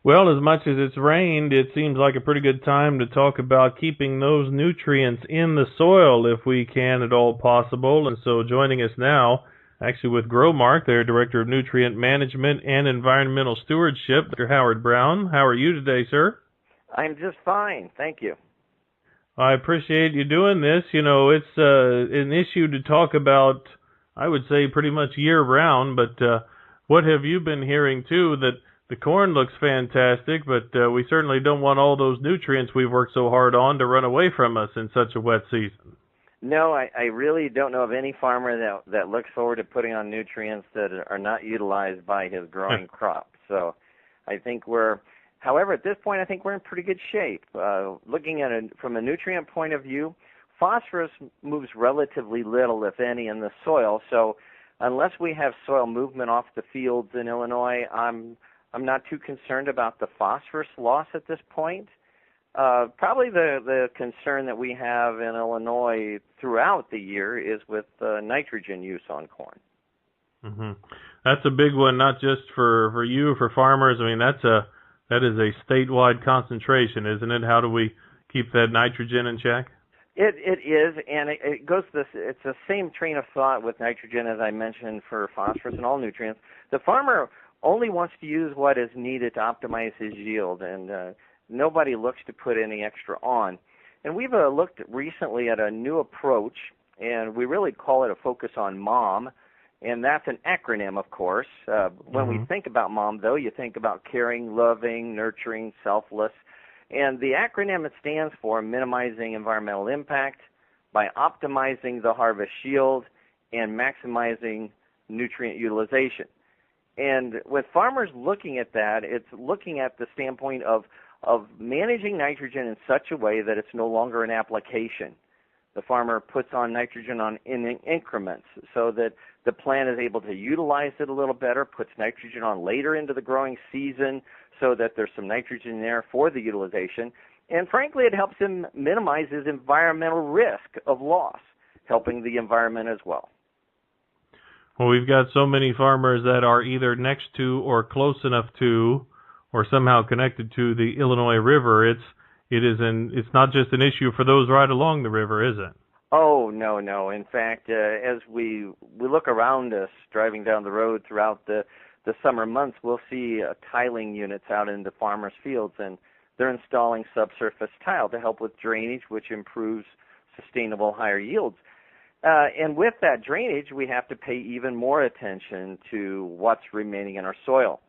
Well, as much as it's rained, it seems like a pretty good time to talk about keeping those nutrients in the soil if we can at all possible. And so joining us now, actually with Growmark, their Director of Nutrient Management and Environmental Stewardship, Dr. Howard Brown. How are you today, sir? I'm just fine, thank you. I appreciate you doing this. You know, it's an issue to talk about, I would say, pretty much year-round, but what have you been hearing, too, that the corn looks fantastic, but we certainly don't want all those nutrients we've worked so hard on to run away from us in such a wet season. No, I really don't know of any farmer that looks forward to putting on nutrients that are not utilized by his growing crop. So I think however, at this point, I think we're in pretty good shape. Looking at it from a nutrient point of view, phosphorus moves relatively little, if any, in the soil. So unless we have soil movement off the fields in Illinois, I'm not too concerned about the phosphorus loss at this point. Probably the concern that we have in Illinois throughout the year is with nitrogen use on corn. Mm-hmm. That's a big one, not just for you, for farmers. I mean, that is a statewide concentration, isn't it? How do we keep that nitrogen in check? It is, and it goes to this. It's the same train of thought with nitrogen as I mentioned for phosphorus and all nutrients. The farmer only wants to use what is needed to optimize his yield, and nobody looks to put any extra on. And we've looked recently at a new approach, and we really call it a focus on MOM, and that's an acronym, of course. When we think about MOM, though, you think about caring, loving, nurturing, selfless. And the acronym, it stands for minimizing environmental impact by optimizing the harvest yield and maximizing nutrient utilization. And with farmers looking at that, it's looking at the standpoint of managing nitrogen in such a way that it's no longer an application. The farmer puts on nitrogen in increments so that the plant is able to utilize it a little better, puts nitrogen on later into the growing season so that there's some nitrogen there for the utilization. And frankly, it helps him minimize his environmental risk of loss, helping the environment as well. Well, we've got so many farmers that are either next to or close enough to or somehow connected to the Illinois River. It's not just an issue for those right along the river, is it? Oh, no. In fact, as we look around us driving down the road throughout the summer months, we'll see tiling units out in the farmers' fields, and they're installing subsurface tile to help with drainage, which improves sustainable higher yields. And with that drainage, we have to pay even more attention to what's remaining in our soil.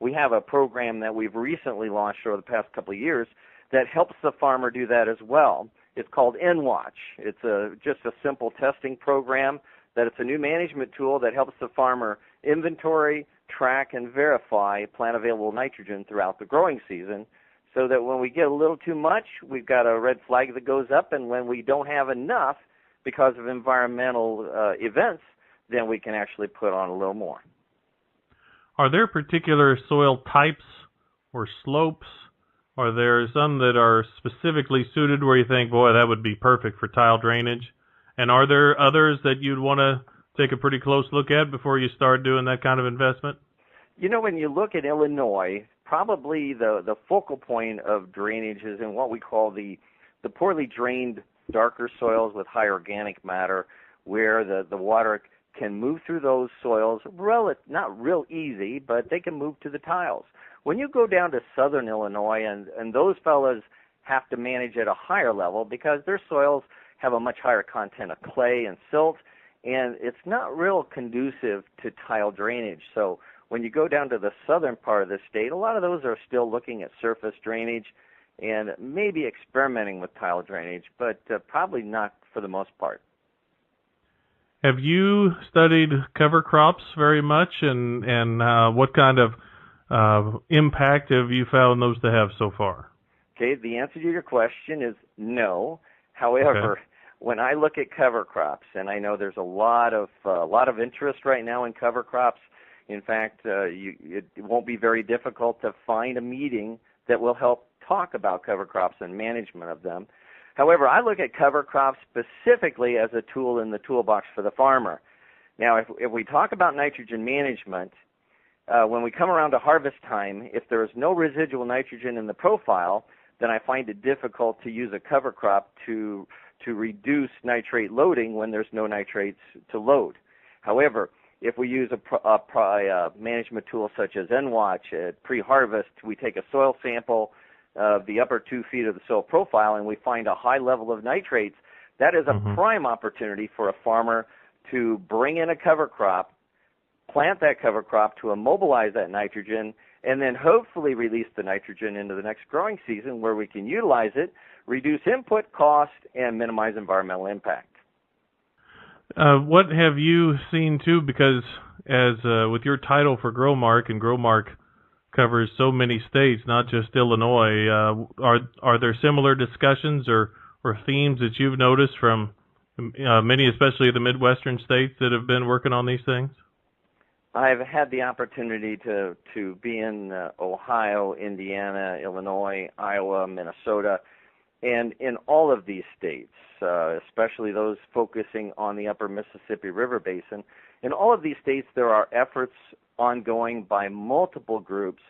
We have a program that we've recently launched over the past couple of years that helps the farmer do that as well. It's called N-Watch. It's just a simple testing program that it's a new management tool that helps the farmer inventory, track, and verify plant available nitrogen throughout the growing season so that when we get a little too much, we've got a red flag that goes up, and when we don't have enough because of environmental events, then we can actually put on a little more. Are there particular soil types or slopes? Are there some that are specifically suited where you think, boy, that would be perfect for tile drainage? And are there others that you'd want to take a pretty close look at before you start doing that kind of investment? You know, when you look at Illinois, probably the focal point of drainage is in what we call the poorly drained darker soils with high organic matter, where the water can move through those soils, not real easy, but they can move to the tiles. When you go down to southern Illinois, and those fellas have to manage at a higher level because their soils have a much higher content of clay and silt, and it's not real conducive to tile drainage. So when you go down to the southern part of the state, a lot of those are still looking at surface drainage and maybe experimenting with tile drainage, but probably not for the most part. Have you studied cover crops very much, and what kind of impact have you found those to have so far? Okay, the answer to your question is no. However, when I look at cover crops, and I know there's a lot of interest right now in cover crops. In fact, it won't be very difficult to find a meeting that will help talk about cover crops and management of them. However, I look at cover crops specifically as a tool in the toolbox for the farmer. Now, if we talk about nitrogen management, when we come around to harvest time, if there is no residual nitrogen in the profile, then I find it difficult to use a cover crop to reduce nitrate loading when there's no nitrates to load. However, if we use a management tool such as N-Watch at pre-harvest, we take a soil sample of the upper 2 feet of the soil profile and we find a high level of nitrates. That is a prime opportunity for a farmer to bring in a cover crop, plant that cover crop to immobilize that nitrogen, and then hopefully release the nitrogen into the next growing season where we can utilize it, reduce input cost, and minimize environmental impact. What have you seen too? Because as with your title for GrowMark, and GrowMark covers so many states, not just Illinois, are there similar discussions or themes that you've noticed from many, especially the Midwestern states that have been working on these things? I've had the opportunity to be in Ohio, Indiana, Illinois, Iowa, Minnesota, and in all of these states, especially those focusing on the upper Mississippi River Basin, in all of these states there are efforts ongoing by multiple groups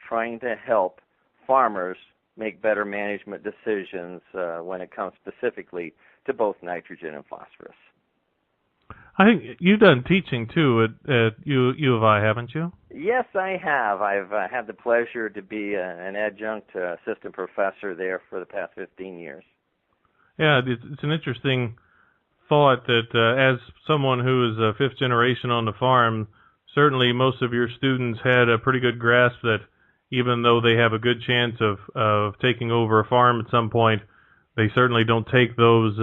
trying to help farmers make better management decisions when it comes specifically to both nitrogen and phosphorus. I think you've done teaching too at U of I, haven't you? Yes, I have. I've had the pleasure to be an adjunct assistant professor there for the past 15 years. Yeah, it's an interesting thought that as someone who is a fifth generation on the farm, certainly most of your students had a pretty good grasp that even though they have a good chance of taking over a farm at some point, they certainly don't take those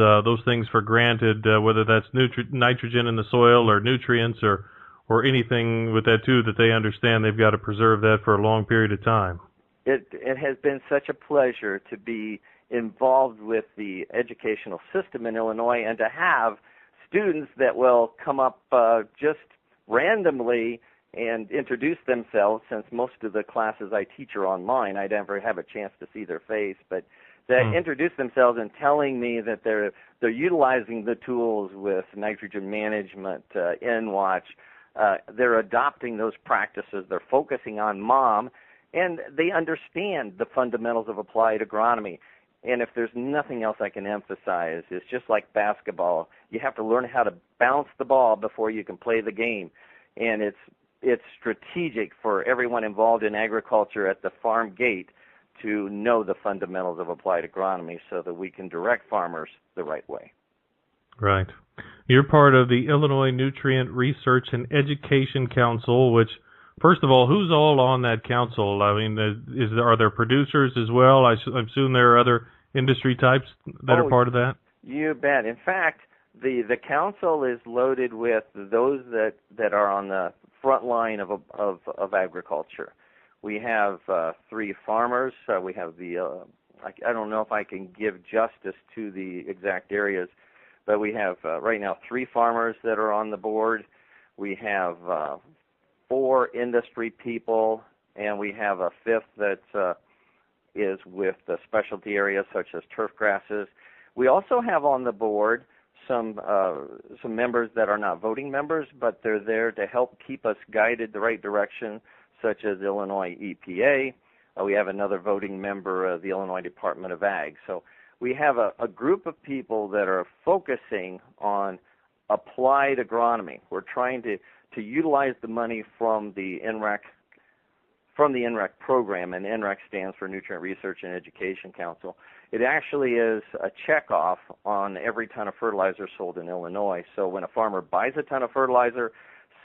things for granted, whether that's nitrogen in the soil or nutrients or anything with that too, that they understand they've got to preserve that for a long period of time. It has been such a pleasure to be involved with the educational system in Illinois and to have students that will come up just randomly and introduce themselves. Since most of the classes I teach are online, I never have a chance to see their face, but that introduce themselves and telling me that they're utilizing the tools with nitrogen management, N-Watch. They're adopting those practices. They're focusing on mom, and they understand the fundamentals of applied agronomy. And if there's nothing else I can emphasize, it's just like basketball. You have to learn how to bounce the ball before you can play the game. And it's strategic for everyone involved in agriculture at the farm gate to know the fundamentals of applied agronomy so that we can direct farmers the right way. Right. You're part of the Illinois Nutrient Research and Education Council, which, first of all, who's all on that council? I mean, are there producers as well? I assume there are other industry types that are part of that? You bet. In fact, the council is loaded with those that are on the front line of agriculture. We have 3 farmers. We have I don't know if I can give justice to the exact areas, but we have right now 3 farmers that are on the board. We have 4 industry people, and we have a 5th that is with the specialty areas such as turf grasses. We also have on the board some members that are not voting members, but they're there to help keep us guided the right direction, such as Illinois EPA. We have another voting member of the Illinois Department of Ag. So we have a group of people that are focusing on applied agronomy. We're trying to utilize the money from the NREC program, and NREC stands for Nutrient Research and Education Council. It actually is a checkoff on every ton of fertilizer sold in Illinois. So when a farmer buys a ton of fertilizer,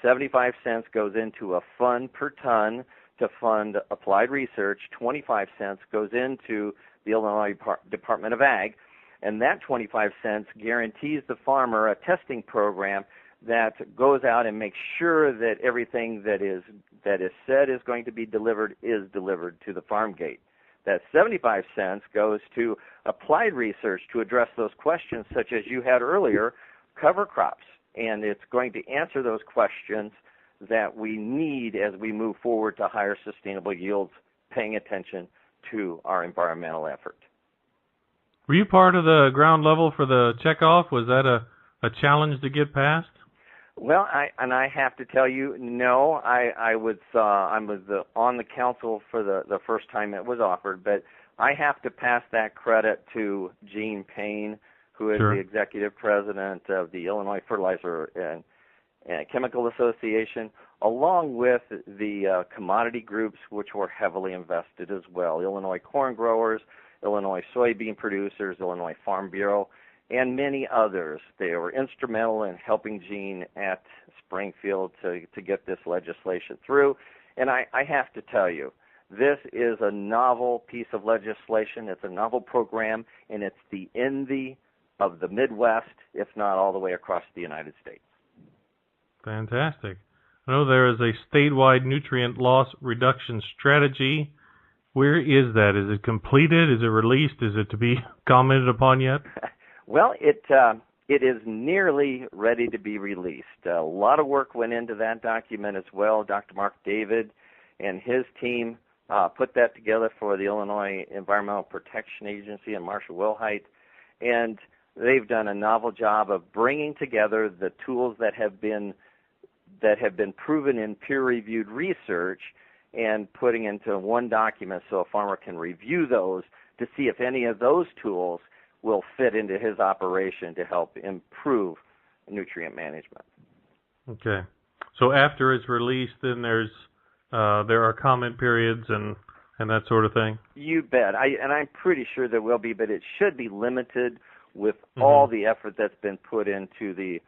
75 cents goes into a fund per ton to fund applied research. 25 cents goes into the Illinois Department of Ag, and that 25 cents guarantees the farmer a testing program that goes out and makes sure that everything that is said is going to be delivered is delivered to the farm gate. That 75 cents goes to applied research to address those questions, such as you had earlier, cover crops. And it's going to answer those questions that we need as we move forward to higher sustainable yields, paying attention to our environmental effort. Were you part of the ground level for the checkoff? Was that a challenge to get past? Well, I have to tell you, no, I was on the council for the first time it was offered, but I have to pass that credit to Gene Payne, who is Sure. the executive president of the Illinois Fertilizer and Chemical Association, along with the commodity groups, which were heavily invested as well: Illinois corn growers, Illinois soybean producers, Illinois Farm Bureau, and many others. They were instrumental in helping Gene at Springfield to get this legislation through. And I have to tell you, this is a novel piece of legislation. It's a novel program, and it's the envy of the Midwest, if not all the way across the United States. Fantastic. I know there is a statewide nutrient loss reduction strategy. Where is that? Is it completed? Is it released? Is it to be commented upon yet? Well, it is nearly ready to be released. A lot of work went into that document as well. Dr. Mark David and his team put that together for the Illinois Environmental Protection Agency and Marshall Wilhite, and they've done a novel job of bringing together the tools that have been proven in peer-reviewed research and putting into one document so a farmer can review those to see if any of those tools will fit into his operation to help improve nutrient management. Okay. So after it's released, then there are comment periods and that sort of thing? You bet. I'm pretty sure there will be, but it should be limited with all the effort that's been put into the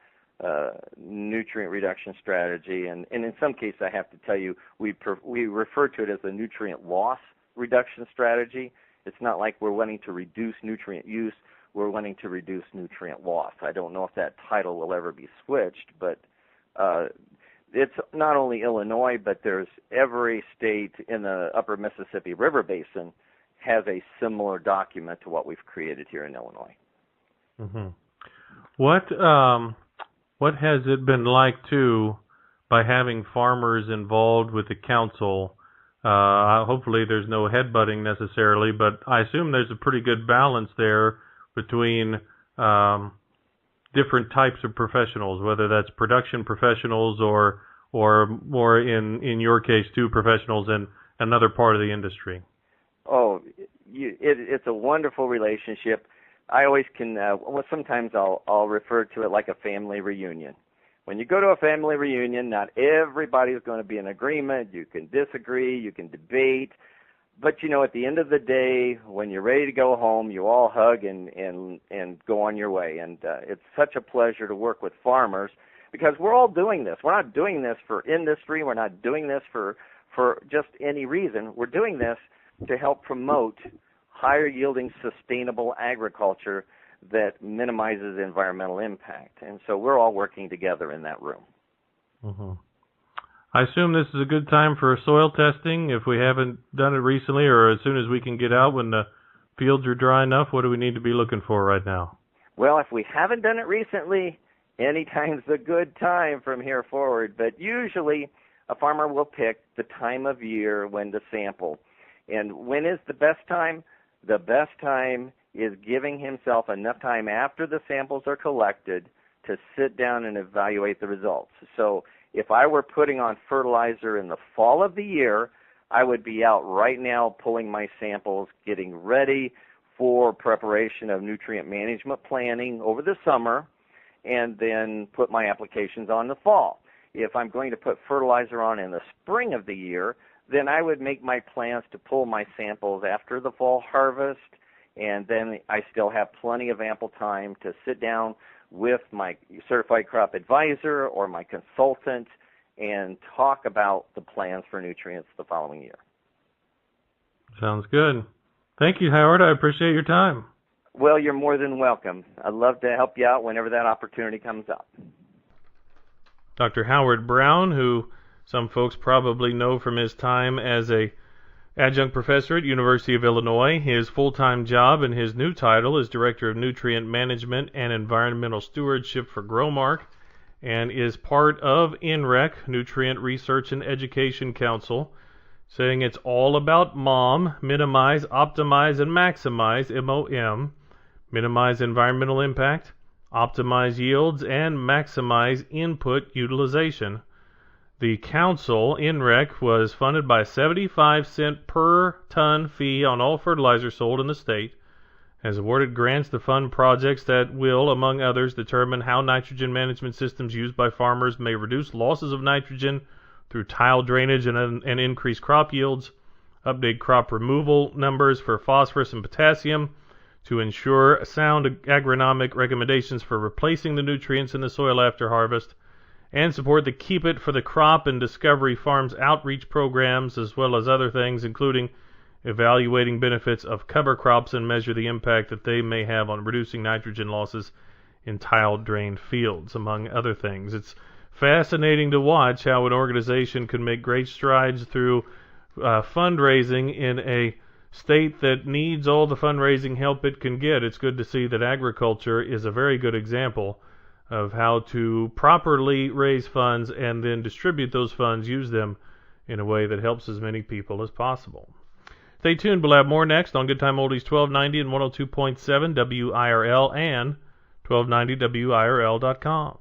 nutrient reduction strategy. And in some cases, I have to tell you, we refer to it as the nutrient loss reduction strategy. It's not like we're wanting to reduce nutrient use. We're wanting to reduce nutrient loss. I don't know if that title will ever be switched, but it's not only Illinois, but there's every state in the upper Mississippi River Basin has a similar document to what we've created here in Illinois. Mm-hmm. What has it been like, too, by having farmers involved with the council? Hopefully there's no headbutting necessarily, but I assume there's a pretty good balance there between different types of professionals, whether that's production professionals or more in your case, too, professionals in another part of the industry. Oh, it's a wonderful relationship. I always can, sometimes I'll refer to it like a family reunion. When you go to a family reunion, not everybody's going to be in agreement. You can disagree, you can debate, but at the end of the day, when you're ready to go home, you all hug and go on your way. And it's such a pleasure to work with farmers because we're all doing this. We're not doing this for industry. We're not doing this for just any reason. We're doing this to help promote higher yielding sustainable agriculture that minimizes environmental impact. And so we're all working together in that room. Mm-hmm. I assume this is a good time for soil testing. If we haven't done it recently, or as soon as we can get out when the fields are dry enough, what do we need to be looking for right now? Well, if we haven't done it recently, anytime's a good time from here forward. But usually a farmer will pick the time of year when to sample. And when is the best time? The best time is giving himself enough time after the samples are collected to sit down and evaluate the results. So if I were putting on fertilizer in the fall of the year, I would be out right now pulling my samples, getting ready for preparation of nutrient management planning over the summer, and then put my applications on the fall. If I'm going to put fertilizer on in the spring of the year, then I would make my plans to pull my samples after the fall harvest, and then I still have plenty of ample time to sit down with my certified crop advisor or my consultant and talk about the plans for nutrients the following year. Sounds good. Thank you, Howard. I appreciate your time. Well, you're more than welcome. I'd love to help you out whenever that opportunity comes up. Dr. Howard Brown, who some folks probably know from his time as a adjunct professor at University of Illinois. His full-time job and his new title is Director of Nutrient Management and Environmental Stewardship for Growmark, and is part of NREC, Nutrient Research and Education Council, saying it's all about MOM, minimize, optimize, and maximize, MOM, minimize environmental impact, optimize yields, and maximize input utilization. The council, INREC, was funded by a 75-cent per ton fee on all fertilizer sold in the state, has awarded grants to fund projects that will, among others, determine how nitrogen management systems used by farmers may reduce losses of nitrogen through tile drainage and increase crop yields, update crop removal numbers for phosphorus and potassium to ensure sound agronomic recommendations for replacing the nutrients in the soil after harvest, and support the Keep It for the Crop and Discovery Farms outreach programs, as well as other things, including evaluating benefits of cover crops and measure the impact that they may have on reducing nitrogen losses in tile-drained fields, among other things. It's fascinating to watch how an organization can make great strides through fundraising in a state that needs all the fundraising help it can get. It's good to see that agriculture is a very good example of how to properly raise funds and then distribute those funds, use them in a way that helps as many people as possible. Stay tuned. We'll have more next on Good Time Oldies 1290 and 102.7 WIRL and 1290WIRL.com.